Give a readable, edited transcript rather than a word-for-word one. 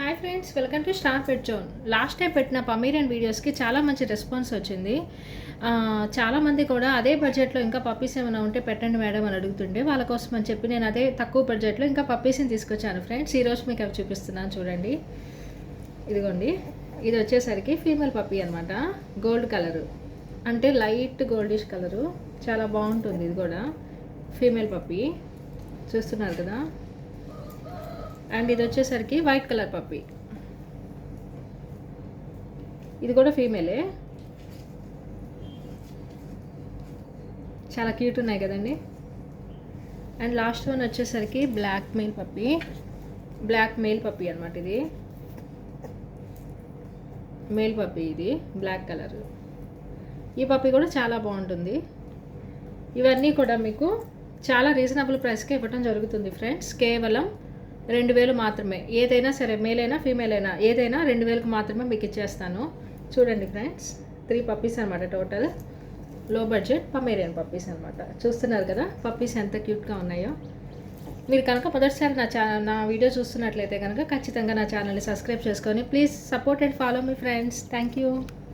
Hi friends, welcome to star pet zone. Last time పెట్టిన పమీరియన్ వీడియోస్కి చాలా మంచి రెస్పాన్స్ వచ్చింది. చాలామంది కూడా అదే బడ్జెట్లో ఇంకా పప్పీస్ ఏమైనా ఉంటే పెట్టండి మేడం అని అడుగుతుండే, వాళ్ళ కోసం అని చెప్పి నేను అదే తక్కువ బడ్జెట్లో ఇంకా పప్పీస్ని తీసుకొచ్చాను ఫ్రెండ్స్. ఈరోజు మీకు అవి చూపిస్తున్నాను చూడండి. ఇదిగోండి, ఇది వచ్చేసరికి ఫీమేల్ పప్పీ అనమాట. గోల్డ్ కలరు, అంటే లైట్ గోల్డిష్ కలరు, చాలా బాగుంటుంది. ఇది కూడా ఫీమేల్ పప్పీ, చూస్తున్నారు కదా. అండ్ ఇది వచ్చేసరికి వైట్ కలర్ పప్పీ, ఇది కూడా ఫీమేలే. చాలా క్యూట్ ఉన్నాయి కదండి. అండ్ లాస్ట్ వన్ వచ్చేసరికి బ్లాక్ మెయిల్ పప్పీ అనమాట. ఇది మేల్ పప్పీ, ఇది బ్లాక్ కలర్. ఈ పప్పీ కూడా చాలా బాగుంటుంది. ఇవన్నీ కూడా మీకు చాలా రీజనబుల్ ప్రైస్కి ఇవ్వడం జరుగుతుంది ఫ్రెండ్స్. కేవలం 2000 మాత్రమే. ఏదైనా సరే, మేల్ అయినా ఫీమేల్ అయినా ఏదైనా 2000కి మాత్రమే మీకు ఇచ్చేస్తాను. చూడండి ఫ్రెండ్స్, 3 పప్పీస్ అనమాట టోటల్. లో బడ్జెట్ పమేరియన్ పప్పీస్ అనమాట. చూస్తున్నారు కదా పప్పీస్ ఎంత క్యూట్గా ఉన్నాయో. మీరు కనుక మొదటిసారి నా వీడియో చూస్తున్నట్లయితే కనుక ఖచ్చితంగా నా ఛానల్ని సబ్స్క్రైబ్ చేసుకొని please support and follow me friends. Thank you.